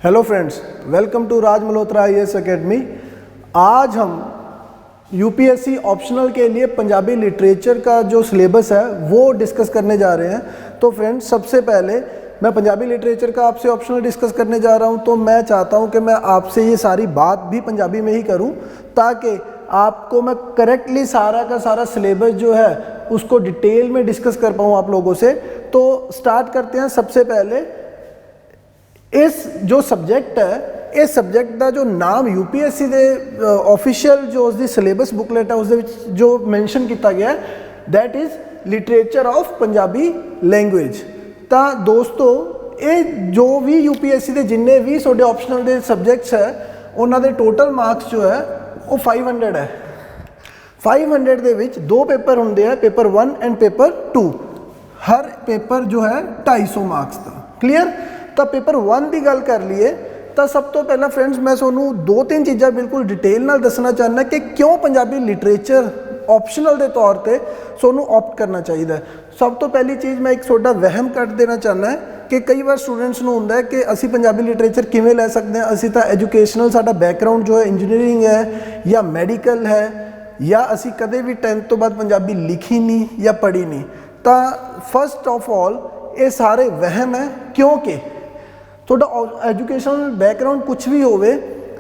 Hello friends, welcome to Raj Malhotra IAS academy. आज हम UPSC optional के लिए पंजाबी लिटरेचर का जो सिलेबस है वो डिस्कस करने जा रहे हैं। तो फ्रेंड्स, सबसे पहले मैं पंजाबी लिटरेचर का आपसे ऑप्शनल डिस्कस करने जा रहा हूं, तो मैं चाहता हूं कि मैं आपसे ये सारी बात भी पंजाबी में ही करूं ताकि आपको मैं करेक्टली सारा का सारा सिलेबस जो है उसको डिटेल में डिस्कस कर पाऊँ आप लोगों से। तो स्टार्ट करते हैं। सबसे पहले इस जो सब्जेक्ट है, इस सब्जेक्ट का जो नाम यूपीएससी के ऑफिशियल जो उसकी सिलेबस बुकलेट है उस जो मैंशन किया गया है that is literature of Punjabi language. तो दोस्तों, ये जो भी यूपीएससी के जिन्ने भी ਤੁਹਾਡੇ ऑप्शनल के सब्जेक्ट्स है उन्होंने टोटल मार्क्स जो है वो 500 है। 500 ਦੇ ਵਿੱਚ दो पेपर होंगे हैं, paper 1 and paper 2। Her paper जो है 250 मार्क्स का। क्लीयर? तो पेपर 1 की गल कर लीए तो सब तो पहला फ्रेंड्स मैं थोनों 2-3 चीज़ा बिल्कुल डिटेल नाल दसना चाहना कि क्यों पंजाबी लिटरेचर ऑप्शनल के तौर पर थोनों ऑप्ट करना चाहिए। सब तो पहली चीज़ मैं एक थोड़ा वहम कट देना चाहना है कि कई बार स्टूडेंट्स नूं हुंदा है कि असी पंजाबी लिटरेचर किवें लै सकते हैं। असी तो एजुकेशनल साडा बैकग्राउंड जो है इंजीनियरिंग है या मैडिकल है, या असी कदे भी 10th तो बाद पंजाबी लिखी नहीं या पढ़ी नहीं। तो फस्ट ऑफ ऑल ये सारे वहम है, क्योंकि थोड़ा एजुकेशनल बैकग्राउंड कुछ भी होवे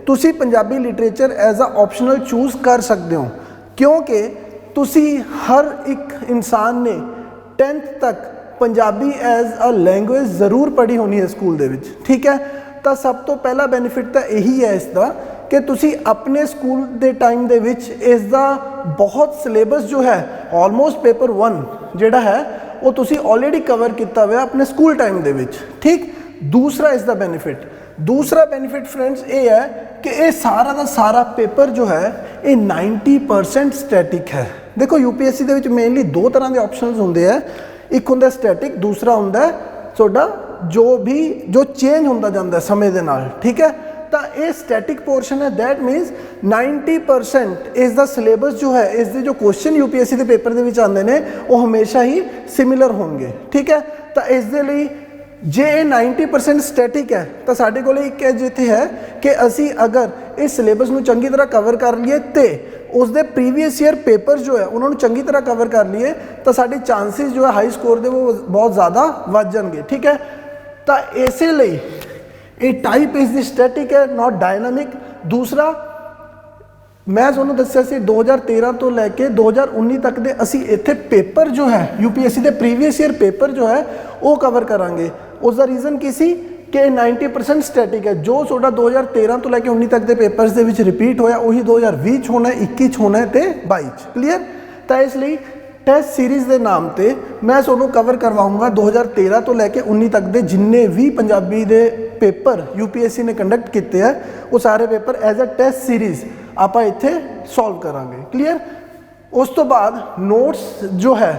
तुसी पंजाबी लिटरेचर एज आ ऑप्शनल चूज़ कर सकते हो, क्योंकि तुसी हर एक इंसान ने 10th तक पंजाबी एज अ लैंग्वेज ज़रूर पढ़ी होनी है स्कूल दे विच। ठीक है? तो सब तो पहला बेनीफिट तो यही है इसका कि तुसी अपने स्कूल के टाइम दे विच इसका बहुत सिलेबस जो है ऑलमोस्ट पेपर 1 जिहड़ा है वो तुसी ऑलरेडी कवर किया हुआ अपने स्कूल टाइम दे विच। ठीक? दूसरा इसका बेनीफिट फ्रेंड्स ये है कि ये सारा का सारा पेपर जो है ये 90% स्टैटिक है। देखो यूपीएससी के मेनली दो तरह के ऑप्शनल होंगे हैं, एक होंगे स्टैटिक, दूसरा होंगे थोड़ा जो चेंज होता जाता है समय के नाल। ठीक है? तो ये स्टैटिक पोर्शन है, दैट मीनस 90% इसका सिलेबस जो है, इसके जो क्वेश्चन यूपीएससी के पेपर के आते हैं वो हमेशा ही सिमिलर होंगे। ठीक है? तो इसके लिए जे 90% स्टैटिक है तो साढ़े को एक एज इत्थे है कि असी अगर इस सिलेबस में चंगी तरह कवर कर लिए तो उसके प्रीवियस ईयर पेपर जो है उन्होंने चंगी तरह कवर कर लिए तो साढ़े चांसेस जो है हाई स्कोर दे वो बहुत ज़्यादा बढ़ जाएंगे। ठीक है? तो इसलिए ये टाइप इसकी स्टैटिक है, नॉट डायनामिक। दूसरा मैं तुहानूं दस्सिया सी 2013 तो लैके 2019 तक दे असी इत्थे पेपर जो है यूपीएससी के प्रीवियस ईयर पेपर जो है वो कवर करांगे। उसका रीज़न की सी कि 90% स्टैटिक है। जो थोड़ा 2013 तो लैके 19 तक के पेपर्स के विच रिपीट होया वही 2020 होना है, 21 होना है तो 22। क्लीयर? तो इसलिए टेस्ट सीरीज़ के नाम पर मैं तुहानूं कवर करवाऊँगा 2013 तो लैके 19 तक के जिन्ने भी पंजाबी के पेपर यूपीएससी ने कंडक्ट किए हैं वो सारे paper as a test series आप इत्थे सॉल्व करांगे। क्लीयर? उस तो बाद नोट्स जो है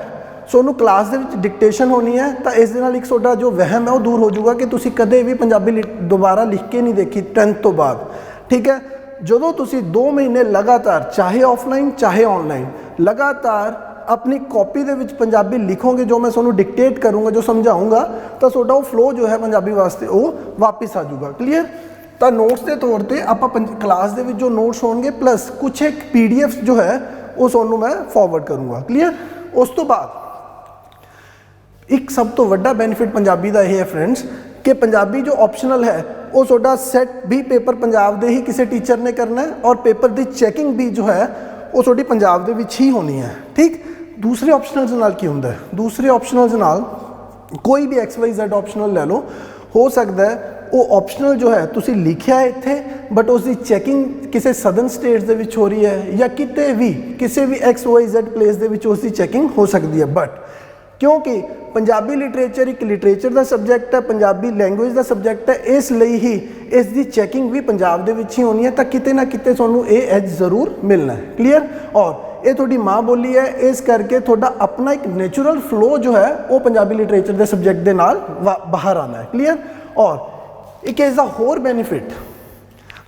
सोनू क्लास दे विच डिक्टेशन होनी है, तो इस दे नाल एक थोड़ा जो वहम है वो दूर हो जाऊगा कि तुसी कदे भी पंजाबी दोबारा लिख के नहीं देखी 10th तो बाद। ठीक है? जो तुसी 2 महीने लगातार चाहे ऑफलाइन चाहे ऑनलाइन लगातार अपनी कॉपी दे विच पंजाबी लिखोगे, जो मैं सोनू डिक्टेट करूँगा, जो समझाऊँगा, तो थोड़ा वो फ्लो जो है पंजाबी वास्ते वो वापस आ जाऊगा। क्लीयर? तो नोट्स के तौर पर आप क्लास के जो नोट्स होंगे प्लस कुछ एक PDF जो है वो सोनू मैं फॉरवर्ड करूँगा। क्लीयर? उस तो बाद एक सब तो वड्डा बेनीफिट पंजाबी का यह है फ्रेंड्स कि पंजाबी जो ऑप्शनल है वो थोड़ा सैट भी पेपर पंजाब दे ही किसी टीचर ने करना है और पेपर की चैकिंग भी जो है वो थोड़ी पंजाब दे विच ही होनी है। ठीक? दूसरे ऑप्शनल नाल की होंदा है, दूसरे ऑप्शनल नाल कोई भी XYZ ऑप्शनल ले लो, हो सकता है वो ऑप्शनल जो है तुसी लिखिया है इत्थे बट उसकी चैकिंग किसी सदर्न स्टेट्स दे विच हो रही है या किते भी किसी भी XYZ प्लेस दे विच उसकी चैकिंग हो सकती है। बट क्योंकि पंजाबी लिटरेचर एक लिटरेचर का सब्जैक्ट है, पंजाबी लैंग्वेज का सब्जैक्ट है, इसलिए ही इसकी चैकिंग भी पंजाब दे विच ही होनी है, तो किते ना किते तुहानूं ये एज ज़रूर मिलना है। क्लीयर? और ये थोड़ी माँ बोली है, इस करके थोड़ा अपना एक नेचुरल फ्लो जो है वो पंजाबी लिटरेचर के सब्जैक्ट के नाल बाहर आना है। क्लीयर? और एक इसका होर बेनीफिट,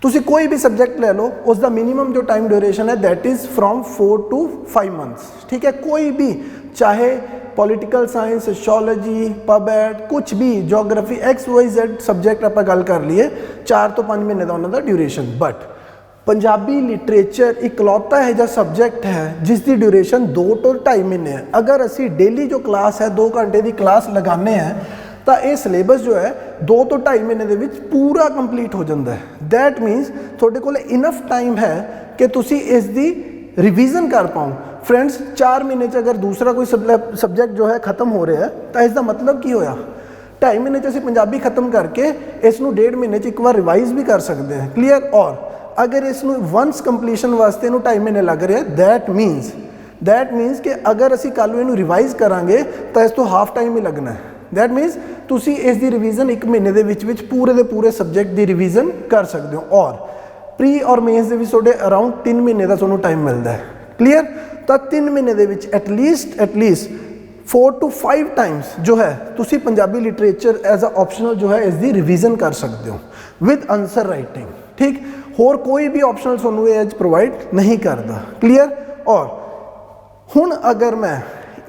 तुसी कोई भी सब्जैक्ट ले लो उसका मिनिमम जो टाइम ड्यूरेशन है that is from 4 to 5 months। ठीक है? कोई भी चाहे political science, sociology, pub ad, कुछ भी जोग्राफी XYZ सब्जेक्ट आप गल कर लिए 4 ਤੋਂ 5 ਮਹੀਨੇ ਦਾ ਉਹਨਾਂ ਦਾ ਡਿਊਰੇਸ਼ਨ। ਬਟ ਪੰਜਾਬੀ ਲਿਟਰੇਚਰ ਇਕਲੌਤਾ ਇਹੋ ਜਿਹਾ ਸਬਜੈਕਟ ਹੈ ਜਿਸ ਦੀ ਡਿਊਰੇਸ਼ਨ 2 ਤੋਂ 2.5 ਮਹੀਨੇ ਹੈ। ਅਗਰ ਅਸੀਂ ਡੇਲੀ ਜੋ ਕਲਾਸ ਹੈ 2 ਘੰਟੇ ਦੀ ਕਲਾਸ ਲਗਾਉਂਦੇ ਹਾਂ ਤਾਂ ਇਹ ਸਿਲੇਬਸ ਜੋ ਹੈ 2 ਤੋਂ 2.5 ਮਹੀਨੇ ਦੇ ਵਿੱਚ ਪੂਰਾ ਕੰਪਲੀਟ ਹੋ ਜਾਂਦਾ ਹੈ। ਦੈਟ ਮੀਨਸ ਤੁਹਾਡੇ ਕੋਲ ਇਨਫ ਟਾਈਮ ਹੈ ਕਿ ਤੁਸੀਂ ਇਸ ਦੀ ਰਿਵੀਜ਼ਨ ਕਰ ਪਾਓ। ਫਰੈਂਡਸ 4 ਮਹੀਨੇ 'ਚ ਅਗਰ ਦੂਸਰਾ ਕੋਈ ਸਬਜੈਕਟ ਜੋ ਹੈ ਖਤਮ ਹੋ ਰਿਹਾ ਹੈ ਤਾਂ ਇਸ ਦਾ ਮਤਲਬ ਕੀ ਹੋਇਆ, 2.5 ਮਹੀਨੇ 'ਚ ਅਸੀਂ ਪੰਜਾਬੀ ਖਤਮ ਕਰਕੇ ਇਸ ਨੂੰ 1.5 ਮਹੀਨੇ 'ਚ ਇੱਕ ਵਾਰ ਰਿਵਾਈਜ਼ ਵੀ ਕਰ ਸਕਦੇ ਹਾਂ। ਕਲੀਅਰ। ਔਰ ਅਗਰ ਇਸ ਨੂੰ ਵਨਸ ਕੰਪਲੀਸ਼ਨ ਵਾਸਤੇ ਇਹਨੂੰ 2.5 ਮਹੀਨੇ ਲੱਗ ਰਿਹਾ, ਦੈਟ ਮੀਨਸ ਕਿ ਅਗਰ ਅਸੀਂ ਕੱਲ੍ਹ ਨੂੰ ਇਹਨੂੰ ਰਿਵਾਈਜ਼ ਕਰਾਂਗੇ ਤਾਂ ਇਸ ਤੋਂ ਹਾਫ ਟਾਈਮ ਹੀ ਲੱਗਣਾ ਹੈ। ਦੈਟ ਮੀਨਸ ਤੁਸੀਂ ਇਸ ਦੀ ਰਿਵੀਜ਼ਨ 1 ਮਹੀਨੇ ਦੇ ਵਿੱਚ ਪੂਰੇ ਦੇ ਪੂਰੇ ਸਬਜੈਕਟ ਦੀ ਰਿਵੀਜ਼ਨ ਕਰ ਸਕਦੇ ਹੋ। ਔਰ ਪ੍ਰੀ ਔਰ ਮੇਨਸ ਦੇ ਵਿੱਚ ਤੁਹਾਡੇ ਅਰਾਊਂਡ 3 ਮਹੀਨੇ ਦਾ ਤੁਹਾਨੂੰ ਟਾਈਮ ਮਿਲਦਾ ਹੈ। ਕਲੀਅਰ। ਤਾਂ 3 ਮਹੀਨੇ ਦੇ ਵਿੱਚ ਐਟਲੀਸਟ 4 to 5 ਟਾਈਮਸ ਜੋ ਹੈ ਤੁਸੀਂ Punjabi literature as a optional ਜੋ ਹੈ ਇਸ ਦੀ ਰਿਵੀਜ਼ਨ ਕਰ ਸਕਦੇ ਹੋ ਵਿਦ ਆਨਸਰ ਰਾਈਟਿੰਗ। ਠੀਕ। ਹੋਰ ਕੋਈ ਵੀ ਆਪਸ਼ਨਲ ਤੁਹਾਨੂੰ ਇਹ ਪ੍ਰੋਵਾਈਡ ਨਹੀਂ ਕਰਦਾ। ਕਲੀਅਰ। ਔਰ ਹੁਣ ਅਗਰ ਮੈਂ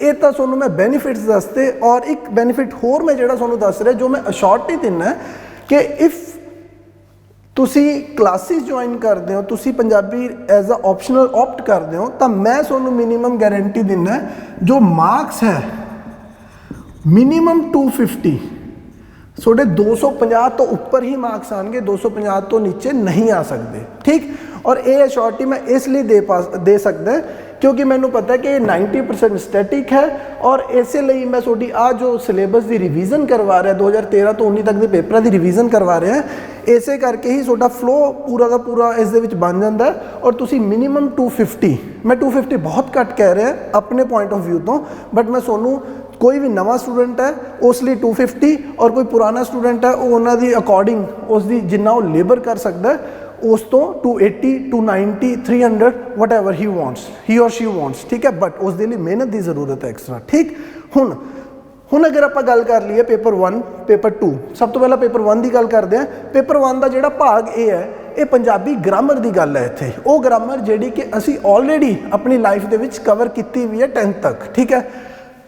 ਇਹ ਤਾਂ ਤੁਹਾਨੂੰ ਮੈਂ ਬੈਨੀਫਿਟਸ ਦੱਸਦੇ, ਔਰ ਇੱਕ ਬੈਨੀਫਿਟ ਹੋਰ ਮੈਂ ਜਿਹੜਾ ਤੁਹਾਨੂੰ ਦੱਸ ਰਿਹਾ ਜੋ ਮੈਂ ਅਸ਼ੋਰਟੀ ਦਿੰਦਾ ਕਿ ਇਫ ਤੁਸੀਂ ਕਲਾਸਿਸ ਜੁਆਇਨ ਕਰਦੇ ਹੋ, ਤੁਸੀਂ Punjabi as a optional opt ਕਰਦੇ ਹੋ ਤਾਂ ਮੈਂ ਤੁਹਾਨੂੰ ਮਿਨੀਮਮ ਗਾਰੰਟੀ ਦਿੰਦਾ ਜੋ ਮਾਰਕਸ ਹੈ ਮਿਨੀਮਮ 250, ਤੁਹਾਡੇ 250 ਤੋਂ ਉੱਪਰ ਹੀ ਮਾਰਕਸ ਆਣਗੇ, 250 ਤੋਂ ਨੀਚੇ ਨਹੀਂ ਆ ਸਕਦੇ। ਠੀਕ। ਔਰ ਇਹ ਅਸ਼ੋਰਟੀ ਮੈਂ ਇਸ ਲਈ ਦੇ ਸਕਦਾ ਕਿਉਂਕਿ ਮੈਨੂੰ ਪਤਾ ਕਿ ਇਹ 90% ਸਟੈਟਿਕ ਹੈ ਔਰ ਇਸੇ ਲਈ ਮੈਂ ਤੁਹਾਡੀ ਆ ਜੋ ਸਿਲੇਬਸ ਦੀ ਰਿਵੀਜ਼ਨ ਕਰਵਾ ਰਿਹਾ 2013 ਤੋਂ 19 ਤੱਕ ਦੇ ਪੇਪਰਾਂ ਦੀ ਰਿਵੀਜ਼ਨ ਕਰਵਾ ਰਿਹਾ, ਇਸੇ ਕਰਕੇ ਹੀ ਤੁਹਾਡਾ ਫਲੋ ਪੂਰਾ ਦਾ ਪੂਰਾ ਇਸ ਦੇ ਵਿੱਚ ਬਣ ਜਾਂਦਾ। ਔਰ ਤੁਸੀਂ ਮਿਨੀਮਮ 250, ਮੈਂ 250 ਬਹੁਤ ਘੱਟ ਕਹਿ ਰਿਹਾ ਆਪਣੇ ਪੁਆਇੰਟ ਆਫ ਵਿਊ ਤੋਂ, ਬਟ ਮੈਂ ਤੁਹਾਨੂੰ ਕੋਈ ਵੀ ਨਵਾਂ ਸਟੂਡੈਂਟ ਹੈ ਉਸ ਲਈ 250 ਔਰ ਕੋਈ ਪੁਰਾਣਾ ਸਟੂਡੈਂਟ ਹੈ ਉਹ ਉਹਨਾਂ ਦੀ ਅਕੋਰਡਿੰਗ ਉਸ ਦੀ ਜਿੰਨਾ ਉਹ ਲੇਬਰ ਕਰ ਸਕਦਾ ਉਸ ਤੋਂ 280 290 300 ਵਟ ਐਵਰ ਹੀ ਔਰ ਸ਼ੀ ਵਾਂਟਸ। ਠੀਕ ਹੈ। ਬਟ ਉਸ ਦੇ ਲਈ ਮਿਹਨਤ ਦੀ ਜ਼ਰੂਰਤ ਹੈ ਐਕਸਟਰਾ। ਠੀਕ। ਹੁਣ ਅਗਰ ਆਪਾਂ ਗੱਲ ਕਰ ਲਈਏ ਪੇਪਰ 1 ਪੇਪਰ 2, ਸਭ ਤੋਂ ਪਹਿਲਾਂ ਪੇਪਰ 1 ਦੀ ਗੱਲ ਕਰਦੇ ਹਾਂ। ਪੇਪਰ 1 ਦਾ ਜਿਹੜਾ ਭਾਗ ਇਹ ਹੈ ਇਹ ਪੰਜਾਬੀ ਗ੍ਰਾਮਰ ਦੀ ਗੱਲ ਹੈ। ਇੱਥੇ ਉਹ ਗ੍ਰਾਮਰ ਜਿਹੜੀ ਕਿ ਅਸੀਂ ਆਲਰੇਡੀ ਆਪਣੀ ਲਾਈਫ ਦੇ ਵਿੱਚ ਕਵਰ ਕੀਤੀ ਵੀ ਹੈ 10th ਤੱਕ। ਠੀਕ ਹੈ।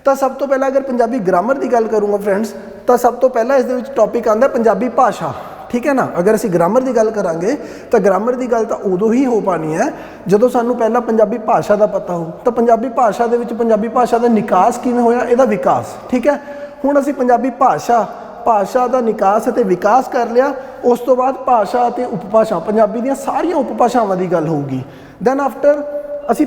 ਤਾਂ ਸਭ ਤੋਂ ਪਹਿਲਾਂ ਅਗਰ ਪੰਜਾਬੀ ਗ੍ਰਾਮਰ ਦੀ ਗੱਲ ਕਰੂੰਗਾ ਫਰੈਂਡਸ ਤਾਂ ਸਭ ਤੋਂ ਪਹਿਲਾਂ ਇਸ ਦੇ ਵਿੱਚ ਟੌਪਿਕ ਆਉਂਦਾ ਪੰਜਾਬੀ ਭਾਸ਼ਾ। ਠੀਕ ਹੈ ਨਾ। ਅਗਰ ਅਸੀਂ ਗ੍ਰਾਮਰ ਦੀ ਗੱਲ ਕਰਾਂਗੇ ਤਾਂ ਗ੍ਰਾਮਰ ਦੀ ਗੱਲ ਤਾਂ ਉਦੋਂ ਹੀ ਹੋ ਪਾਣੀ ਹੈ ਜਦੋਂ ਸਾਨੂੰ ਪਹਿਲਾਂ ਪੰਜਾਬੀ ਭਾਸ਼ਾ ਦਾ ਪਤਾ ਹੋ। ਤਾਂ ਪੰਜਾਬੀ ਭਾਸ਼ਾ ਦੇ ਵਿੱਚ ਪੰਜਾਬੀ ਭਾਸ਼ਾ ਦਾ ਨਿਕਾਸ ਕਿਵੇਂ ਹੋਇਆ, ਇਹਦਾ ਵਿਕਾਸ। ਠੀਕ ਹੈ। ਹੁਣ ਅਸੀਂ ਪੰਜਾਬੀ ਭਾਸ਼ਾ ਦਾ ਨਿਕਾਸ ਅਤੇ ਵਿਕਾਸ ਕਰ ਲਿਆ। ਉਸ ਤੋਂ ਬਾਅਦ ਭਾਸ਼ਾ ਅਤੇ ਉਪਭਾਸ਼ਾ, ਪੰਜਾਬੀ ਦੀਆਂ ਸਾਰੀਆਂ ਉਪਭਾਸ਼ਾਵਾਂ ਦੀ ਗੱਲ ਹੋਊਗੀ। ਦੈਨ ਆਫਟਰ ਅਸੀਂ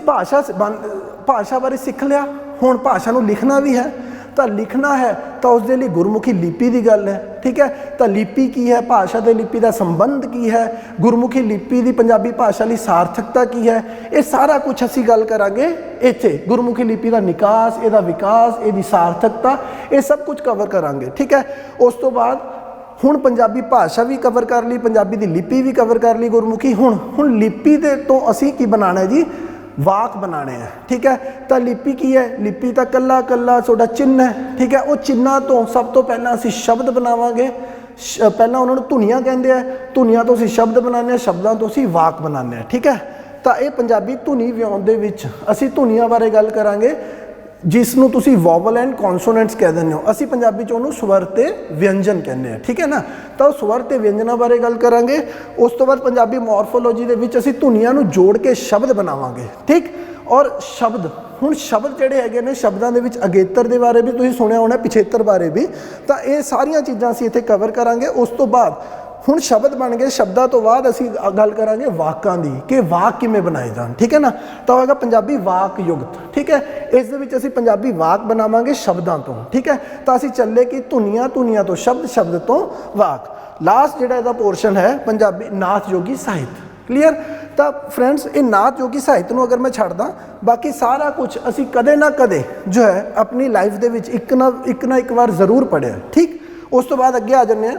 ਭਾਸ਼ਾ ਬਾਰੇ ਸਿੱਖ ਲਿਆ। ਹੁਣ ਭਾਸ਼ਾ ਨੂੰ ਲਿਖਣਾ ਵੀ ਹੈ ਤਾਂ ਲਿਖਣਾ ਹੈ ਤਾਂ ਉਸ ਦੇ ਲਈ ਗੁਰਮੁਖੀ ਲਿਪੀ ਦੀ ਗੱਲ ਹੈ। ਠੀਕ ਹੈ। ਤਾਂ ਲਿਪੀ ਕੀ ਹੈ, ਭਾਸ਼ਾ ਤੇ ਲਿਪੀ ਦਾ ਸੰਬੰਧ ਕੀ ਹੈ, ਗੁਰਮੁਖੀ ਲਿਪੀ ਦੀ ਪੰਜਾਬੀ ਭਾਸ਼ਾ ਲਈ ਸਾਰਥਕਤਾ ਕੀ ਹੈ, ਇਹ ਸਾਰਾ ਕੁਝ ਅਸੀਂ ਗੱਲ ਕਰਾਂਗੇ ਇੱਥੇ। ਗੁਰਮੁਖੀ ਲਿਪੀ ਦਾ ਨਿਕਾਸ, ਇਹਦਾ ਵਿਕਾਸ, ਇਹਦੀ ਸਾਰਥਕਤਾ, ਇਹ ਸਭ ਕੁਝ ਕਵਰ ਕਰਾਂਗੇ। ਠੀਕ ਹੈ। ਉਸ ਤੋਂ ਬਾਅਦ ਹੁਣ ਪੰਜਾਬੀ ਭਾਸ਼ਾ ਵੀ ਕਵਰ ਕਰ ਲਈ, ਪੰਜਾਬੀ ਦੀ ਲਿਪੀ ਵੀ ਕਵਰ ਕਰ ਲਈ ਗੁਰਮੁਖੀ। ਹੁਣ ਲਿਪੀ ਦੇ ਤੋਂ ਅਸੀਂ ਕੀ ਬਣਾਉਣਾ ਹੈ ਜੀ, ਵਾਕ ਬਣਾਣੇ ਹੈ। ਠੀਕ ਹੈ। ਤਾਂ ਲਿਪੀ ਕੀ ਹੈ, ਲਿਪੀ ਤਾਂ ਕੱਲਾ ਤੁਹਾਡਾ ਚਿੰਨ੍ਹ ਹੈ। ਠੀਕ ਹੈ। ਉਹ ਚਿੰਨ੍ਹਾਂ ਤੋਂ ਸਭ ਤੋਂ ਪਹਿਲਾਂ ਅਸੀਂ ਸ਼ਬਦ ਬਣਾਵਾਂਗੇ। ਪਹਿਲਾਂ ਉਹਨਾਂ ਨੂੰ ਧੁਨੀਆਂ ਕਹਿੰਦੇ ਆ, ਧੁਨੀਆਂ ਤੋਂ ਅਸੀਂ ਸ਼ਬਦ ਬਣਾਉਂਦੇ ਹਾਂ, ਸ਼ਬਦਾਂ ਤੋਂ ਅਸੀਂ ਵਾਕ ਬਣਾਉਂਦੇ ਹਾਂ। ਠੀਕ ਹੈ। ਤਾਂ ਇਹ ਪੰਜਾਬੀ ਧੁਨੀ ਵਿਆਉਣ ਦੇ ਵਿੱਚ ਅਸੀਂ ਧੁਨੀਆਂ ਬਾਰੇ ਗੱਲ ਕਰਾਂਗੇ ਜਿਸ ਨੂੰ ਤੁਸੀਂ ਵੋਵਲ ਐਂਡ ਕੌਨਸੋਨੈਂਟਸ ਕਹਿ ਦਿੰਦੇ ਹੋ। ਅਸੀਂ ਪੰਜਾਬੀ 'ਚ ਉਹਨੂੰ ਸਵਰ ਤੇ ਵਿਅੰਜਨ ਕਹਿੰਦੇ ਹਾਂ। ਠੀਕ ਹੈ ਨਾ। ਤਾਂ ਉਹ ਸਵਰ ਤੇ ਵਿਅੰਜਨਾਂ ਬਾਰੇ ਗੱਲ ਕਰਾਂਗੇ। ਉਸ ਤੋਂ ਬਾਅਦ ਪੰਜਾਬੀ ਮੋਰਫੋਲੋਜੀ ਦੇ ਵਿੱਚ ਅਸੀਂ ਧੁਨੀਆਂ ਨੂੰ ਜੋੜ ਕੇ ਸ਼ਬਦ ਬਣਾਵਾਂਗੇ। ਠੀਕ। ਔਰ ਸ਼ਬਦ, ਹੁਣ ਸ਼ਬਦ ਜਿਹੜੇ ਹੈਗੇ ਨੇ, ਸ਼ਬਦਾਂ ਦੇ ਵਿੱਚ ਅਗੇਤਰ ਦੇ ਬਾਰੇ ਵੀ ਤੁਸੀਂ ਸੁਣਿਆ ਹੋਣਾ, ਪਿਛੇਤਰ ਬਾਰੇ ਵੀ। ਤਾਂ ਇਹ ਸਾਰੀਆਂ ਚੀਜ਼ਾਂ ਅਸੀਂ ਇੱਥੇ ਕਵਰ ਕਰਾਂਗੇ। ਉਸ ਤੋਂ ਬਾਅਦ ਹੁਣ ਸ਼ਬਦ ਬਣ ਗਏ, ਸ਼ਬਦਾਂ ਤੋਂ ਬਾਅਦ ਅਸੀਂ ਗੱਲ ਕਰਾਂਗੇ ਵਾਕਾਂ ਦੀ ਕਿ ਵਾਕ ਕਿਵੇਂ ਬਣਾਏ ਜਾਣ। ਠੀਕ ਹੈ ਨਾ। ਤਾਂ ਹੋਏਗਾ ਪੰਜਾਬੀ ਵਾਕ ਯੁਗਤ। ਠੀਕ ਹੈ। ਇਸ ਦੇ ਵਿੱਚ ਅਸੀਂ ਪੰਜਾਬੀ ਵਾਕ ਬਣਾਵਾਂਗੇ ਸ਼ਬਦਾਂ ਤੋਂ। ਠੀਕ ਹੈ। ਤਾਂ ਅਸੀਂ ਚੱਲੇ ਕਿ ਧੁਨੀਆਂ ਤੋਂ ਸ਼ਬਦ, ਸ਼ਬਦ ਤੋਂ ਵਾਕ। ਲਾਸਟ ਜਿਹੜਾ ਇਹਦਾ ਪੋਰਸ਼ਨ ਹੈ ਪੰਜਾਬੀ ਨਾਥ ਯੋਗੀ ਸਾਹਿਤ। ਕਲੀਅਰ। ਤਾਂ ਫਰੈਂਡਸ ਇਹ ਨਾਥ ਯੋਗੀ ਸਾਹਿਤ ਨੂੰ ਅਗਰ ਮੈਂ ਛੱਡਦਾ, ਬਾਕੀ ਸਾਰਾ ਕੁਝ ਅਸੀਂ ਕਦੇ ਨਾ ਕਦੇ ਜੋ ਹੈ ਆਪਣੀ ਲਾਈਫ ਦੇ ਵਿੱਚ ਇੱਕ ਨਾ ਇੱਕ ਵਾਰ ਜ਼ਰੂਰ ਪੜ੍ਹਿਆ। ਠੀਕ। ਉਸ ਤੋਂ ਬਾਅਦ ਅੱਗੇ ਆ ਜਾਂਦੇ ਹਾਂ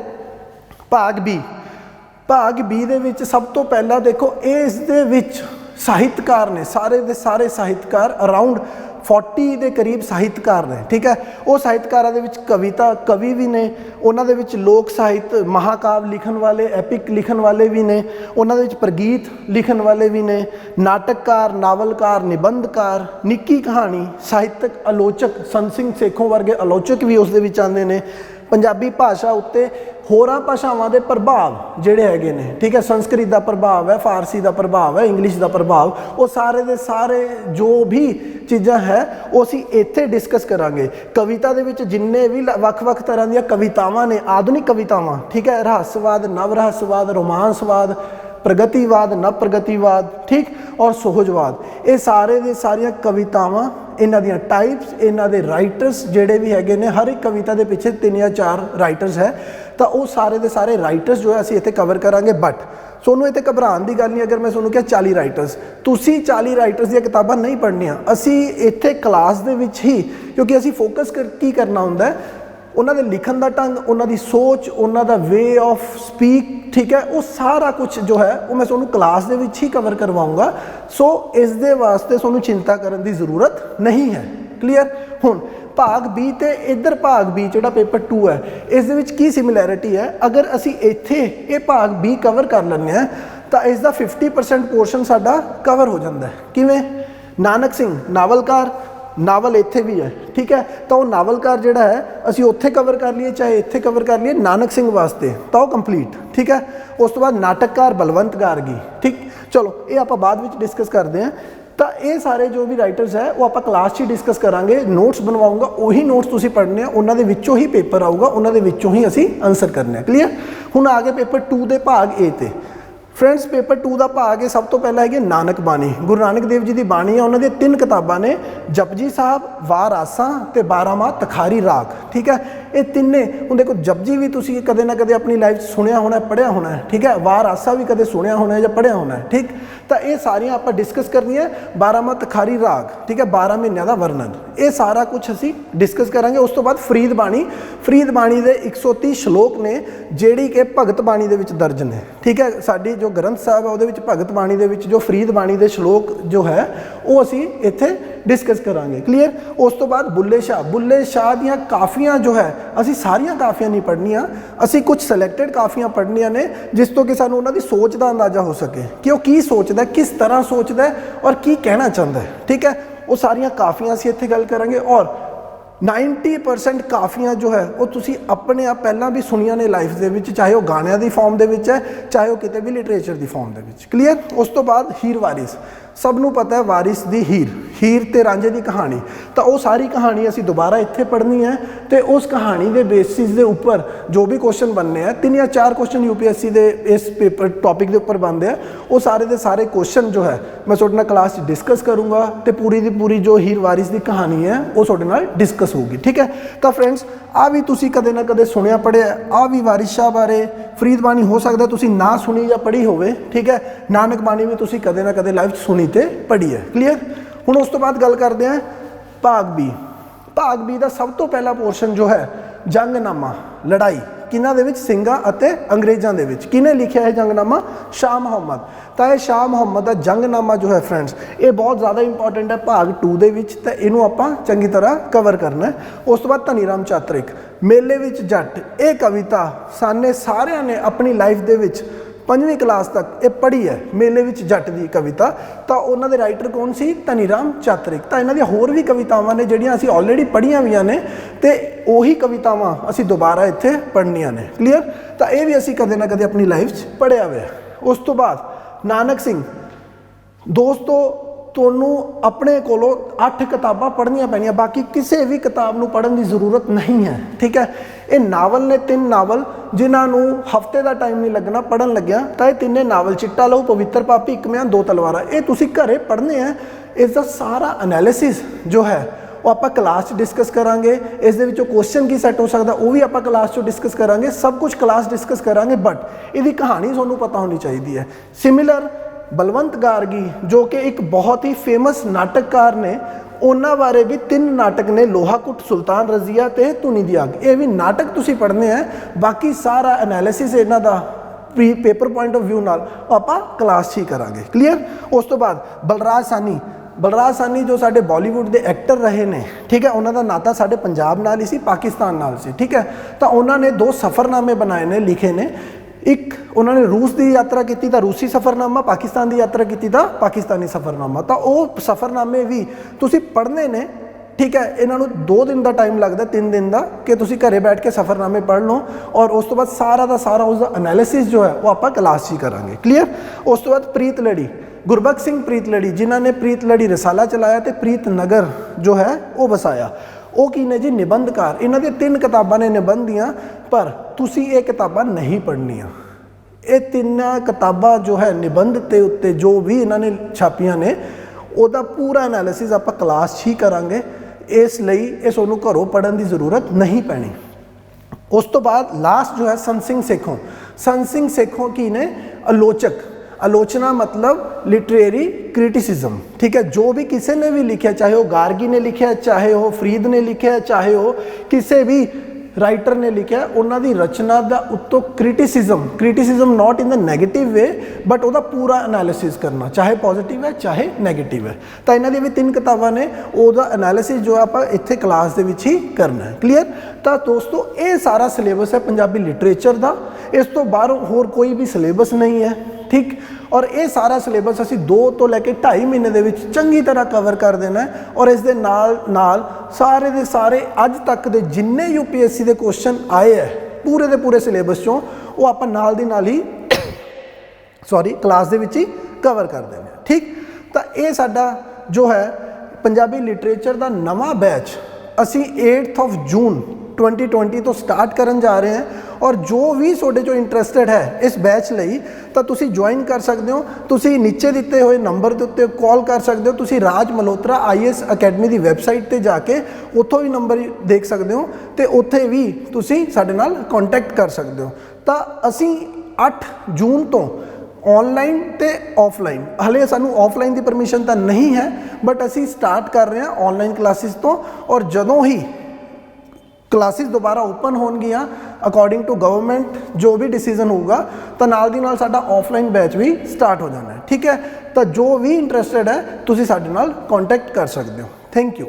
ਭਾਗ ਬੀ ਦੇ ਵਿੱਚ ਸਭ ਤੋਂ ਪਹਿਲਾਂ ਦੇਖੋ ਇਸ ਦੇ ਵਿੱਚ ਸਾਹਿਤਕਾਰ ਨੇ, ਸਾਰੇ ਦੇ ਸਾਰੇ ਸਾਹਿਤਕਾਰ ਅਰਾਊਂਡ 40 ਦੇ ਕਰੀਬ ਸਾਹਿਤਕਾਰ ਨੇ। ਠੀਕ ਹੈ। ਉਹ ਸਾਹਿਤਕਾਰਾਂ ਦੇ ਵਿੱਚ ਕਵੀ ਵੀ ਨੇ, ਉਹਨਾਂ ਦੇ ਵਿੱਚ ਲੋਕ ਸਾਹਿਤ, ਮਹਾਕਾਵ ਲਿਖਣ ਵਾਲੇ, ਐਪਿਕ ਲਿਖਣ ਵਾਲੇ ਵੀ ਨੇ, ਉਹਨਾਂ ਦੇ ਵਿੱਚ ਪ੍ਰਗੀਤ ਲਿਖਣ ਵਾਲੇ ਵੀ ਨੇ, ਨਾਟਕਕਾਰ, ਨਾਵਲਕਾਰ, ਨਿਬੰਧਕਾਰ, ਨਿੱਕੀ ਕਹਾਣੀ, ਸਾਹਿਤਕ ਆਲੋਚਕ, ਸੰਤ ਸਿੰਘ ਸੇਖੋਂ ਵਰਗੇ ਆਲੋਚਕ ਵੀ ਉਸ ਦੇ ਵਿੱਚ ਆਉਂਦੇ ਨੇ। ਪੰਜਾਬੀ ਭਾਸ਼ਾ ਉੱਤੇ ਹੋਰਾਂ ਭਾਸ਼ਾਵਾਂ ਦੇ ਪ੍ਰਭਾਵ ਜਿਹੜੇ ਹੈਗੇ ਨੇ, ਠੀਕ ਹੈ, ਸੰਸਕ੍ਰਿਤ ਦਾ ਪ੍ਰਭਾਵ ਹੈ, ਫਾਰਸੀ ਦਾ ਪ੍ਰਭਾਵ ਹੈ, ਇੰਗਲਿਸ਼ ਦਾ ਪ੍ਰਭਾਵ, ਉਹ ਸਾਰੇ ਦੇ ਸਾਰੇ ਜੋ ਵੀ ਚੀਜ਼ਾਂ ਹੈ ਉਹ ਅਸੀਂ ਇੱਥੇ ਡਿਸਕਸ ਕਰਾਂਗੇ। ਕਵਿਤਾ ਦੇ ਵਿੱਚ ਜਿੰਨੇ ਵੀ ਵੱਖ-ਵੱਖ ਤਰ੍ਹਾਂ ਦੀਆਂ ਕਵਿਤਾਵਾਂ ਨੇ, ਆਧੁਨਿਕ ਕਵਿਤਾਵਾਂ, ਠੀਕ ਹੈ, ਰਹੱਸਵਾਦ, ਨਵ ਰਹੱਸਵਾਦ, ਰੋਮਾਂਸਵਾਦ, ਪ੍ਰਗਤੀਵਾਦ, ਨਵ ਪ੍ਰਗਤੀਵਾਦ, ਠੀਕ, ਔਰ ਸੁਹਜਵਾਦ, ਇਹ ਸਾਰੇ ਦੇ ਸਾਰੀਆਂ ਕਵਿਤਾਵਾਂ, ਇਹਨਾਂ ਦੀਆਂ ਟਾਈਪਸ, ਇਹਨਾਂ ਦੇ ਰਾਈਟਰਸ ਜਿਹੜੇ ਵੀ ਹੈਗੇ ਨੇ, ਹਰ ਇੱਕ ਕਵਿਤਾ ਦੇ ਪਿੱਛੇ 3 ਜਾਂ 4 ਰਾਈਟਰਸ ਹੈ, ਤਾਂ ਉਹ ਸਾਰੇ ਦੇ ਸਾਰੇ ਰਾਈਟਰਸ ਜੋ ਹੈ ਅਸੀਂ ਇੱਥੇ ਕਵਰ ਕਰਾਂਗੇ। ਬਟ ਤੁਹਾਨੂੰ ਇੱਥੇ ਘਬਰਾਉਣ ਦੀ ਗੱਲ ਨਹੀਂ ਅਗਰ ਮੈਂ ਤੁਹਾਨੂੰ ਕਿਹਾ 40 ਰਾਈਟਰਸ, ਤੁਸੀਂ 40 ਰਾਈਟਰਸ ਦੀਆਂ ਕਿਤਾਬਾਂ ਨਹੀਂ ਪੜ੍ਹਨੀਆਂ। ਅਸੀਂ ਇੱਥੇ ਕਲਾਸ ਦੇ ਵਿੱਚ ਹੀ, ਕਿਉਂਕਿ ਅਸੀਂ ਫੋਕਸ ਕੀ ਕਰਨਾ ਹੁੰਦਾ ਹੈ, ਉਹਨਾਂ ਦੇ ਲਿਖਣ ਦਾ ਢੰਗ, ਉਹਨਾਂ ਦੀ ਸੋਚ, ਉਹਨਾਂ ਦਾ ਵੇ ਆਫ ਸਪੀਕ, ਠੀਕ ਹੈ, ਉਹ ਸਾਰਾ ਕੁਝ ਜੋ ਹੈ ਉਹ ਮੈਂ ਤੁਹਾਨੂੰ ਕਲਾਸ ਦੇ ਵਿੱਚ ਹੀ ਕਵਰ ਕਰਵਾਊਂਗਾ। ਸੋ ਇਸ ਦੇ ਵਾਸਤੇ ਤੁਹਾਨੂੰ ਚਿੰਤਾ ਕਰਨ ਦੀ ਜ਼ਰੂਰਤ ਨਹੀਂ ਹੈ। ਕਲੀਅਰ। ਹੁਣ ਭਾਗ B ਤੇ ਇੱਧਰ ਭਾਗ B ਜਿਹੜਾ ਪੇਪਰ 2 ਹੈ, ਇਸ ਦੇ ਵਿੱਚ ਕੀ ਸਿਮਿਲੈਰਿਟੀ ਹੈ, ਅਗਰ ਅਸੀਂ ਇੱਥੇ ਇਹ ਭਾਗ B ਕਵਰ ਕਰ ਲੈਂਦੇ ਹਾਂ ਤਾਂ ਇਸ ਦਾ 50% ਪੋਰਸ਼ਨ ਸਾਡਾ ਕਵਰ ਹੋ ਜਾਂਦਾ ਹੈ। ਕਿਵੇਂ? ਨਾਨਕ ਸਿੰਘ ਨਾਵਲਕਾਰ, ਨਾਵਲ ਇੱਥੇ ਵੀ ਹੈ, ਠੀਕ ਹੈ, ਤਾਂ ਉਹ ਨਾਵਲਕਾਰ ਜਿਹੜਾ ਹੈ ਅਸੀਂ ਉੱਥੇ ਕਵਰ ਕਰ ਲਈਏ ਚਾਹੇ ਇੱਥੇ ਕਵਰ ਕਰ ਲਈਏ ਨਾਨਕ ਸਿੰਘ ਵਾਸਤੇ, ਤਾਂ ਉਹ ਕੰਪਲੀਟ, ਠੀਕ ਹੈ। ਉਸ ਤੋਂ ਬਾਅਦ ਨਾਟਕਕਾਰ ਬਲਵੰਤ ਗਾਰਗੀ, ਠੀਕ। ਚਲੋ ਇਹ ਆਪਾਂ ਬਾਅਦ ਵਿੱਚ ਡਿਸਕਸ ਕਰਦੇ ਹਾਂ। ਤਾਂ ਇਹ ਸਾਰੇ ਜੋ ਵੀ ਰਾਈਟਰਸ ਹੈ ਉਹ ਆਪਾਂ ਕਲਾਸ 'ਚ ਹੀ ਡਿਸਕਸ ਕਰਾਂਗੇ। ਨੋਟਸ ਬਣਵਾਉਂਗਾ, ਉਹੀ ਨੋਟਸ ਤੁਸੀਂ ਪੜ੍ਹਨੇ ਆ, ਉਹਨਾਂ ਦੇ ਵਿੱਚੋਂ ਹੀ ਪੇਪਰ ਆਊਗਾ, ਉਹਨਾਂ ਦੇ ਵਿੱਚੋਂ ਹੀ ਅਸੀਂ ਆਨਸਰ ਕਰਨੇ ਆ। ਕਲੀਅਰ। ਹੁਣ ਆ ਗਏ ਪੇਪਰ 2 ਦੇ ਭਾਗ A ਤੇ। फ्रेंड्स पेपर 2 का भाग है सब तो पहला है नानक बाणी। गुरु नानक देव जी की बाणी है, उन्होंने 3 किताबां ने, जपजी साहब, वार आसा ते 12 माह तखारी राग। ठीक है, ये तिने हूँ देखो जपजी भी तुसी कदे ना कदे अपनी लाइफ सुनिया होना है, पढ़िया होना है। ठीक है, वार आसा भी कदे सुनिया होना है या पढ़िया होना है। ठीक, तो ये सारियां आप डिस्कस करनी है। 12 माह तखारी राग, ठीक है, 12 महीनों का वर्णन, ये सारा कुछ असी डिस्कस करांगे। उस तो बाद फरीद बाणी, फरीद बाणी के 130 श्लोक ने जिहड़ी कि भगत बाणी दे विच दर्ज ने। ठीक है, साडी जो ग्रंथ साहब है उहदे विच भगत बाणी दे विच जो फरीद बाणी के श्लोक जो है वो असी इत्थे डिस्कस करांगे। क्लीयर। उस तो बाद बुल्ले शाह दियां काफियां जो है असी सारियां काफियां नहीं पढ़नियां, असी कुछ सिलेक्टेड काफियां पढ़नियां ने जिस तो कि सानू उन्हां दी सोच का अंदाजा हो सके कि वो की सोचदा है, किस तरह सोचदा है और की कहना चाहता है। ठीक है, वो सारियां काफियां असी इत्थे गल करांगे। और 90% काफियां जो है वो तुसी अपने आप पहला भी सुनिया ने लाइफ दे विच, चाहे वो गाणियां दी फॉर्म दे विच है, चाहे वो किते भी literature the form they which. Clear. उस तो बाद हीर वारिस, सबनू पता है वारिस दी हीर ते रांझे दी कहानी, तो वो सारी कहानी असी दोबारा इत्थे पढ़नी है। तो उस कहानी के बेसिस के उपर जो भी क्वेश्चन बनने हैं, 3 या 4 क्वेश्चन यूपीएससी के इस पेपर टॉपिक के उपर बनते हैं, वो सारे के सारे क्वेश्चन जो है मैं तुहाडे नाल क्लास डिस्कस करूँगा। तो पूरी की पूरी जो हीर वारिस की कहानी है वो तुहाडे नाल डिस्कस होगी। ठीक है, तो फ्रेंड्स आ भी तुसी कदे ना कदे सुनिया पढ़िया, आ भी वारिस शाह बारे, फरीद बाणी हो सकता तुसी ना सुनी या पढ़ी होवे। ठीक है, नानक बाणी भी तुसी कदे ना कदे लाइफ सुनी ते पढ़ी है। क्लीयर। हुण उस तो बाद गल करते हैं भाग बी। भाग बी का सब तो पहला पोर्शन जो है जंगनामा, लड़ाई किन्हां दे विच, सिंघां अते अंग्रेज़ां दे विच। किने लिखिया है जंगनामा? शाह मुहम्मद। तो यह शाह मुहम्मद का जंगनामा जो है फ्रेंड्स ये बहुत ज़्यादा इंपॉर्टेंट है भाग 2 दे विच, ते इहनूं आपां चंगी तरह कवर करना है। उस तो बाद धनीराम चातरिक, मेले विच जट, ये कविता साने सारियां ने अपनी लाइफ दे विच 5वीं क्लास तक ये पढ़ी है। मेले विच जट की कविता, तो उन्होंने राइटर कौन सी? धनीराम चातरिक। तो इन्हों दी होर भी कवितावां ने जिहड़ियां असीं ऑलरेडी पढ़ियां हुई ने, तो उही कवितावां असीं दोबारा इत्थे पढ़नियां ने। क्लीयर। तो ये भी असीं कदे ना कदे अपनी लाइफ च पढ़िया हुआ। उस तो बाद नानक सिंह, दोस्तों तुहानू अपने कोलों 8 किताबां पढ़नियां पैणियां, बाकी किसी भी किताब नूं पढ़न की जरूरत नहीं है। ठीक है, ये नावल ने 3 नावल जिन्होंने हफ्ते का टाइम नहीं लगना पढ़न लग्या, तो ये 3 नावल चिट्टा लहू, पवित्र पापी, इक म्यान, 2 तलवारां, ये तुसीं घरे पढ़ने हैं। इसका सारा एनालिसिस जो है वो आप क्लास डिस्कस करांगे। इस दे विचों क्वेश्चन की सैट हो सकता वो भी आप क्लास डिस्कस करांगे, सब कुछ क्लास डिस्कस करांगे। बट इसकी कहानी तुहानूं पता होनी चाहिए है। सिमिलर बलवंत गार्गी जो कि एक बहुत ही फेमस नाटककार ने, उन्होंने बारे भी 3 नाटक ने, लोहाकुट, सुल्तान रजिया ते धुनी दी अग। ये भी नाटक तुसी पढ़ने हैं, बाकी सारा एनालिसिस इन्हां दा पेपर पॉइंट ऑफ व्यू नाल आपां क्लास ही करांगे। क्लीयर। उस तो बाद बलराज सानी, बलराज सानी जो साडे बॉलीवुड के एक्टर रहे ने, ठीक है, उन्होंने नाता साडे पंजाब नाल ही सी, पाकिस्तान नाल सी। ठीक है, तो उन्होंने 2 सफ़रनामे बनाए ने, लिखे ने। एक उन्होंने रूस की यात्रा की तो रूसी सफ़रनामा, पाकिस्तान की यात्रा की तो पाकिस्तानी सफ़रनामा। तो वो सफ़रनामे भी तुसी पढ़ने ने, ठीक है, इन्हों 2 दिन का टाइम लगता, 3 दिन का, कि तुसी घरे बैठ के सफ़रनामे पढ़ लो और उस तो बाद सारा का सारा उसका एनालिसिस जो है वो आप क्लास ही करांगे। क्लीयर। उस तो बाद प्रीत लड़ी, गुरबख्श सिंह प्रीत लड़ी जिन्होंने प्रीत लड़ी रसाला चलाया तो प्रीत नगर जो है वो वसाया, वो की ने जी निबंधकार। इन्हों दी 3 किताबां ने निबंध दियाँ, पर तुसी ये किताबां नहीं पढ़नियाँ। ये 3 किताबां जो है निबंध के उत्ते जो भी इन्होंने छापियां ने ਉਹਦਾ पूरा एनालिसिस आप क्लास ही करांगे, इसलिए ये सोनू घरों पढ़न की जरूरत नहीं पैनी। उस तो बाद लास्ट जो है संत सिंह सेखों। संत सिंह सेखों की ने आलोचक, आलोचना मतलब लिटरेरी क्रिटिसिज्म, ठीक है, जो भी किसी ने भी लिखा, चाहे वो गार्गी ने लिखा, चाहे वो फरीद ने लिखा, चाहे वो किसी भी राइटर ने लिखा, उन्होंने रचना का उत्तों criticism not in the negative way but वह पूरा एनालिसिस करना, चाहे पॉजिटिव है चाहे नैगेटिव है। तो इन्हों दी भी 3 किताबां ने, वह एनालिसिस जो आप इत्थे क्लास दे विच ही करना है। क्लीयर। तो दोस्तों ये सारा सिलेबस है पंजाबी लिटरेचर का, इस तो बाहरों होर कोई भी सिलेबस नहीं है, ठीक। और ये सारा सिलेबस असी 2 तो लैके 2.5 महीने दे विच चंगी तरह कवर कर देना है। और इस दे नाल सारे दे सारे अज तक दे जिन्ने यूपीएससी के क्वेश्चन आए हैं पूरे दे पूरे सिलेबस चों वो आप नाल दी नाल ही क्लास दे विच ही कवर कर देना है, ठीक। तो ये साडा जो है पंजाबी लिटरेचर का नवा बैच असी 8 जून 2020 तो स्टार्ट करन जा रहे हैं। और जो भी तुहाडे जो इंटरस्टेड है इस बैच लई तो तुसी ज्वाइन कर सकते हो, तुसी नीचे दिते हुए नंबर के उत्ते कॉल कर सकते हो, तुसी राज मल्होत्रा IAS अकैडमी की वैबसाइट पर जाके उत्थों भी नंबर देख सकते हो, तो उत्थे भी तुसी साडे नाल कॉन्टैक्ट कर सकते हो। तो असी 8 जून तो ऑनलाइन तो ऑफलाइन, हले सानू ऑफलाइन की परमिशन तो नहीं है, बट असी स्टार्ट कर रहे हैं ऑनलाइन क्लासिस तो। और जदों ही क्लासिस दोबारा ओपन होणगियां अकॉर्डिंग टू गवर्नमेंट जो भी डिसीजन होगा, तो नाल दी नाल साडा ऑफलाइन बैच भी स्टार्ट हो जाना है, ठीक है। तो जो भी इंटरस्टेड है तुसीं साडे नाल कॉन्टैक्ट कर सकते हो। Thank you.